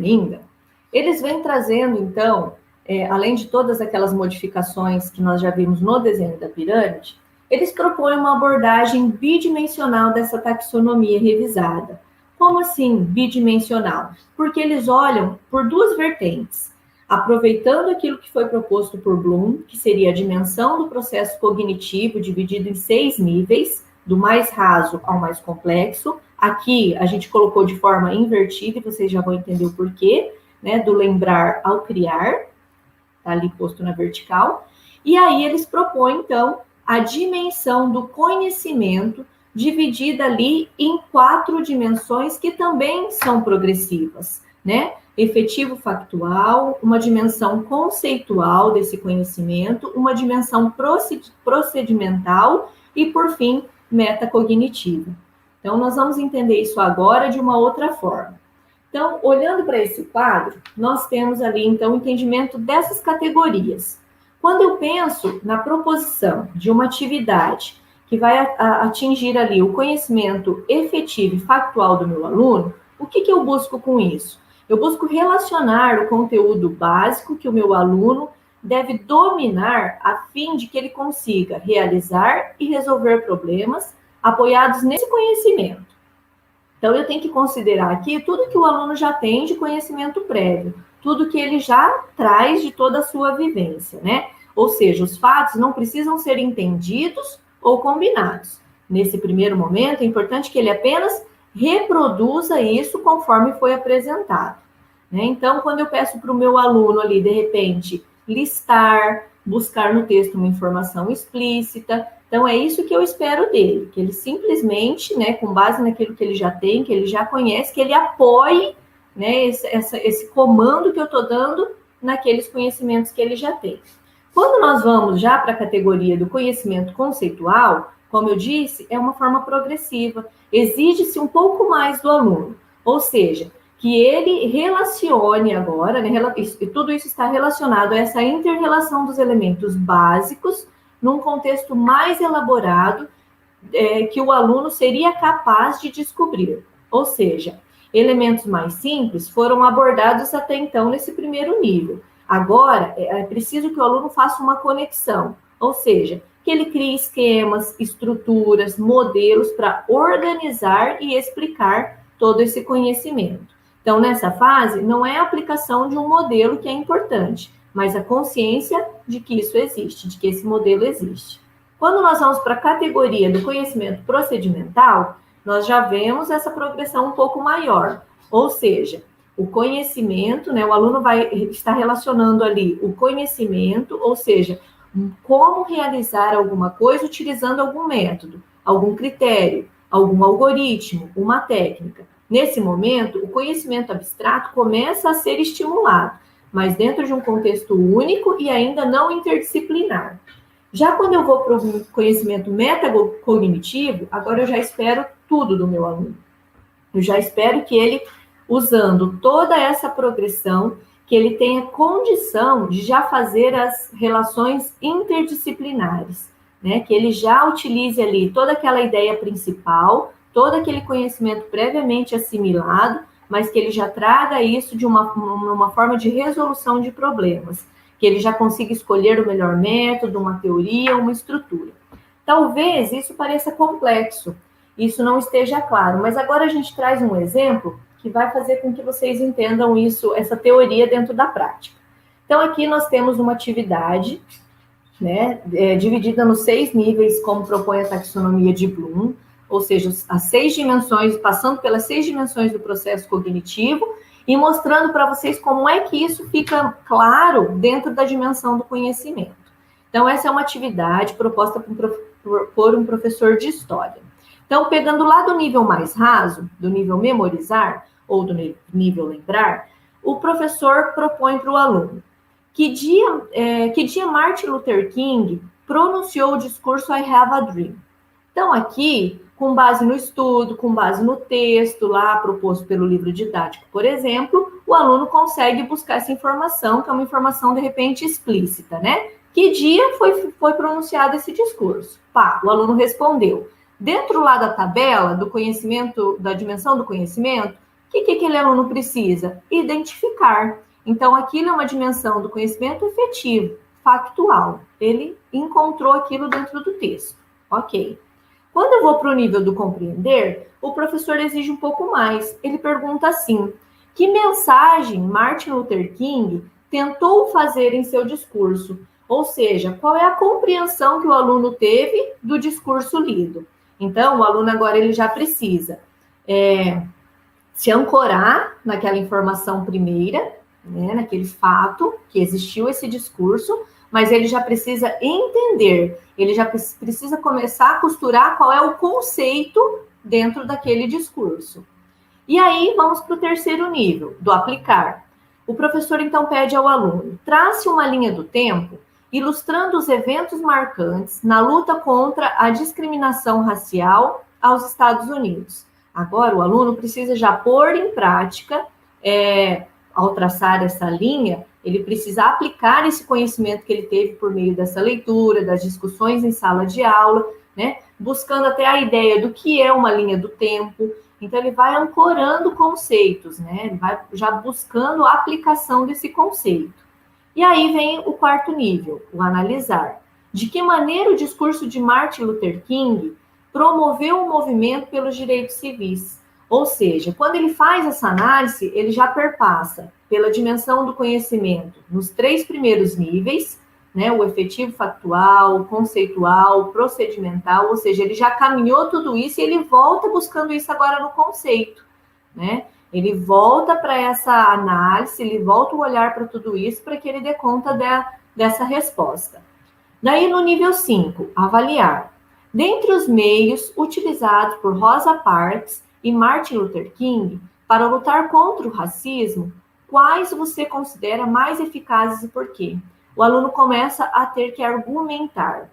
ainda, eles vêm trazendo, então, além de todas aquelas modificações que nós já vimos no desenho da pirâmide, eles propõem uma abordagem bidimensional dessa taxonomia revisada. Como assim bidimensional? Porque eles olham por duas vertentes, aproveitando aquilo que foi proposto por Bloom, que seria a dimensão do processo cognitivo dividido em 6 níveis, do mais raso ao mais complexo. Aqui a gente colocou de forma invertida, e vocês já vão entender o porquê, né? Do lembrar ao criar, tá ali posto na vertical. E aí eles propõem, então, a dimensão do conhecimento dividida ali em 4 dimensões que também são progressivas, né? Efetivo factual, uma dimensão conceitual desse conhecimento, uma dimensão procedimental e, por fim, metacognitiva. Então, nós vamos entender isso agora de uma outra forma. Então, olhando para esse quadro, nós temos ali, então, o entendimento dessas categorias. Quando eu penso na proposição de uma atividade que vai atingir ali o conhecimento efetivo e factual do meu aluno, o que eu busco com isso? Eu busco relacionar o conteúdo básico que o meu aluno deve dominar a fim de que ele consiga realizar e resolver problemas apoiados nesse conhecimento. Então, eu tenho que considerar aqui tudo que o aluno já tem de conhecimento prévio, tudo que ele já traz de toda a sua vivência, né? Ou seja, os fatos não precisam ser entendidos ou combinados. Nesse primeiro momento, é importante que ele apenas reproduza isso conforme foi apresentado, né? Então, quando eu peço para o meu aluno ali, de repente, listar, buscar no texto uma informação explícita, então é isso que eu espero dele, que ele simplesmente, né, com base naquilo que ele já tem, que ele já conhece, que ele apoie, né, esse comando que eu estou dando naqueles conhecimentos que ele já tem. Quando nós vamos já para a categoria do conhecimento conceitual, como eu disse, é uma forma progressiva, exige-se um pouco mais do aluno, ou seja, que ele relacione agora, né, e tudo isso está relacionado a essa inter-relação dos elementos básicos num contexto mais elaborado que o aluno seria capaz de descobrir. Ou seja, elementos mais simples foram abordados até então nesse primeiro nível. Agora, é preciso que o aluno faça uma conexão, ou seja, que ele crie esquemas, estruturas, modelos para organizar e explicar todo esse conhecimento. Então, nessa fase, não é a aplicação de um modelo que é importante, mas a consciência de que isso existe, de que esse modelo existe. Quando nós vamos para a categoria do conhecimento procedimental, nós já vemos essa progressão um pouco maior, ou seja, o conhecimento, né, o aluno vai estar relacionando ali o conhecimento, ou seja, como realizar alguma coisa utilizando algum método, algum critério, algum algoritmo, uma técnica. Nesse momento, o conhecimento abstrato começa a ser estimulado, mas dentro de um contexto único e ainda não interdisciplinar. Já quando eu vou para o conhecimento metacognitivo, agora eu já espero tudo do meu aluno. Eu já espero que ele, usando toda essa progressão, que ele tenha condição de já fazer as relações interdisciplinares, né? Que ele já utilize ali toda aquela ideia principal, todo aquele conhecimento previamente assimilado, mas que ele já traga isso de uma forma de resolução de problemas, que ele já consiga escolher o melhor método, uma teoria, uma estrutura. Talvez isso pareça complexo, isso não esteja claro, mas agora a gente traz um exemplo que vai fazer com que vocês entendam isso, essa teoria dentro da prática. Então, aqui nós temos uma atividade, né, dividida nos 6 níveis, como propõe a taxonomia de Bloom, ou seja, as 6 dimensões, passando pelas 6 dimensões do processo cognitivo, e mostrando para vocês como é que isso fica claro dentro da dimensão do conhecimento. Então, essa é uma atividade proposta por um professor de história. Então, pegando lá do nível mais raso, do nível memorizar, ou do nível lembrar, o professor propõe para o aluno que dia Martin Luther King pronunciou o discurso I Have a Dream. Então, aqui, com base no estudo, com base no texto lá proposto pelo livro didático, por exemplo, o aluno consegue buscar essa informação, que é uma informação, de repente, explícita, né? Que dia foi pronunciado esse discurso? Pá, o aluno respondeu. Dentro lá da tabela do conhecimento, da dimensão do conhecimento, E o que aquele aluno precisa? Identificar. Então, aquilo é uma dimensão do conhecimento efetivo, factual. Ele encontrou aquilo dentro do texto. Ok. Quando eu vou para o nível do compreender, o professor exige um pouco mais. Ele pergunta assim: que mensagem Martin Luther King tentou fazer em seu discurso? Ou seja, qual é a compreensão que o aluno teve do discurso lido? Então, o aluno agora ele já precisa se ancorar naquela informação primeira, né, naquele fato que existiu esse discurso, mas ele já precisa entender, ele já precisa começar a costurar qual é o conceito dentro daquele discurso. E aí vamos para o terceiro nível, do aplicar. O professor então pede ao aluno, trace uma linha do tempo ilustrando os eventos marcantes na luta contra a discriminação racial aos Estados Unidos. Agora o aluno precisa já pôr em prática, ao traçar essa linha, ele precisa aplicar esse conhecimento que ele teve por meio dessa leitura, das discussões em sala de aula, né? Buscando até a ideia do que é uma linha do tempo. Então, ele vai ancorando conceitos, né? Ele vai já buscando a aplicação desse conceito. E aí vem o quarto nível, o analisar. De que maneira o discurso de Martin Luther King promoveu o movimento pelos direitos civis? Ou seja, quando ele faz essa análise, ele já perpassa pela dimensão do conhecimento nos 3 primeiros níveis, né, o efetivo factual, conceitual, procedimental, ou seja, ele já caminhou tudo isso e ele volta buscando isso agora no conceito, né? Ele volta para essa análise, ele volta o olhar para tudo isso para que ele dê conta dessa resposta. Daí, no nível 5, avaliar. Dentre os meios utilizados por Rosa Parks e Martin Luther King para lutar contra o racismo, quais você considera mais eficazes e por quê? O aluno começa a ter que argumentar.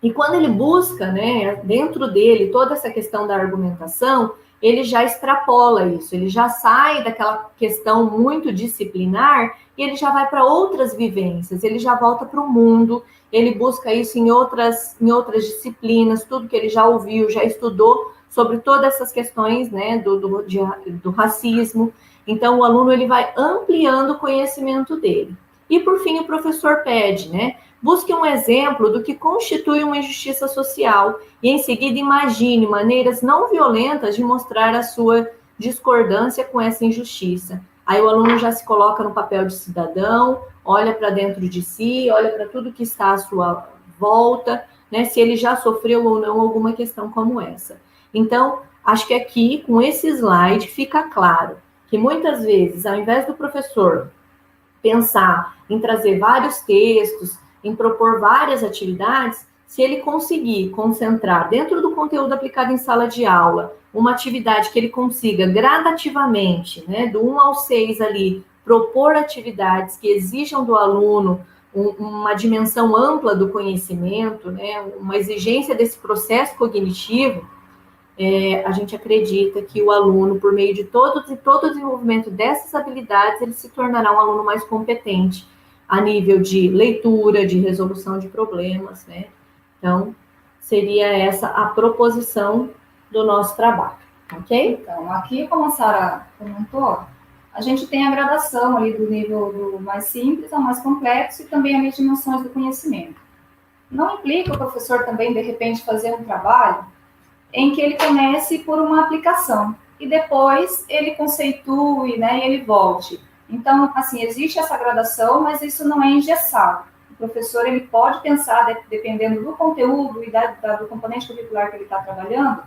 E quando ele busca, né, dentro dele, toda essa questão da argumentação, ele já extrapola isso, ele já sai daquela questão muito disciplinar e ele já vai para outras vivências, ele já volta para o mundo, ele busca isso em outras disciplinas, tudo que ele já ouviu, já estudou sobre todas essas questões, né, do racismo. Então, o aluno ele vai ampliando o conhecimento dele. E, por fim, o professor pede, né, busque um exemplo do que constitui uma injustiça social e, em seguida, imagine maneiras não violentas de mostrar a sua discordância com essa injustiça. Aí o aluno já se coloca no papel de cidadão, olha para dentro de si, olha para tudo que está à sua volta, né, se ele já sofreu ou não alguma questão como essa. Então, acho que aqui, com esse slide, fica claro que muitas vezes, ao invés do professor pensar em trazer vários textos, em propor várias atividades, se ele conseguir concentrar dentro do conteúdo aplicado em sala de aula, uma atividade que ele consiga gradativamente, né, do 1 ao 6 ali, propor atividades que exijam do aluno uma dimensão ampla do conhecimento, né, uma exigência desse processo cognitivo, a gente acredita que o aluno, por meio de todo o desenvolvimento dessas habilidades, ele se tornará um aluno mais competente a nível de leitura, de resolução de problemas, né? Então, seria essa a proposição do nosso trabalho, ok? Então, aqui, como a Sara comentou, a gente tem a gradação ali do nível do mais simples ao mais complexo e também as dimensões do conhecimento. Não implica o professor também, de repente, fazer um trabalho em que ele comece por uma aplicação e depois ele conceitue, né, e ele volte. Então, assim, existe essa gradação, mas isso não é engessado. O professor ele pode pensar, dependendo do conteúdo e do componente curricular que ele está trabalhando,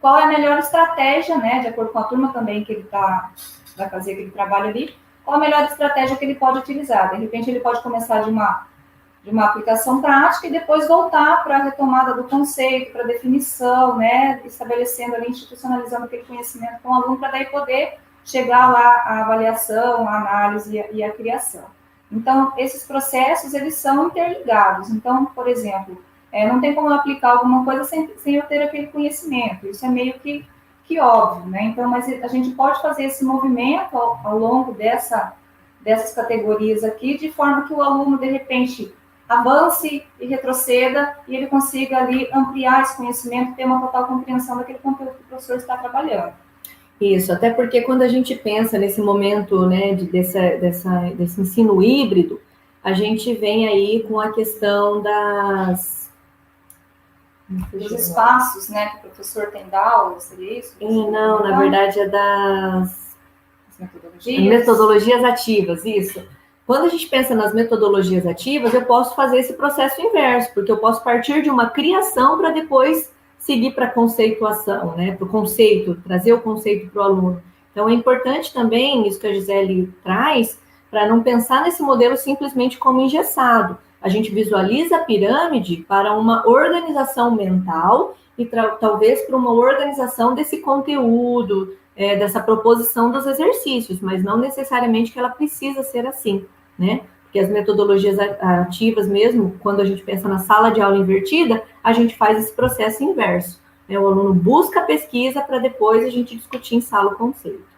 qual é a melhor estratégia, né, de acordo com a turma também que ele vai fazer aquele trabalho ali, qual a melhor estratégia que ele pode utilizar. De repente, ele pode começar de uma aplicação prática e depois voltar para a retomada do conceito, para a definição, né, estabelecendo ali, institucionalizando aquele conhecimento com o aluno, para daí poder chegar lá à avaliação, à análise e à criação. Então, esses processos, eles são interligados. Então, por exemplo, não tem como aplicar alguma coisa sem eu ter aquele conhecimento. Isso é meio que óbvio, né? Então, mas a gente pode fazer esse movimento ao longo dessas categorias aqui, de forma que o aluno, de repente, avance e retroceda e ele consiga ali ampliar esse conhecimento, ter uma total compreensão daquele conteúdo que o professor está trabalhando. Isso, até porque quando a gente pensa nesse momento, né, desse ensino híbrido, a gente vem aí com a questão dos espaços, né, que o professor tem da aula, seria isso? Não, na verdade é das metodologias ativas, isso. Quando a gente pensa nas metodologias ativas, eu posso fazer esse processo inverso, porque eu posso partir de uma criação para depois seguir para a conceituação, né? Para o conceito, trazer o conceito para o aluno. Então, é importante também, isso que a Gisele traz, para não pensar nesse modelo simplesmente como engessado. A gente visualiza a pirâmide para uma organização mental e talvez para uma organização desse conteúdo, dessa proposição dos exercícios, mas não necessariamente que ela precisa ser assim, né? Porque as metodologias ativas mesmo, quando a gente pensa na sala de aula invertida, a gente faz esse processo inverso, né? O aluno busca a pesquisa para depois a gente discutir em sala o conceito.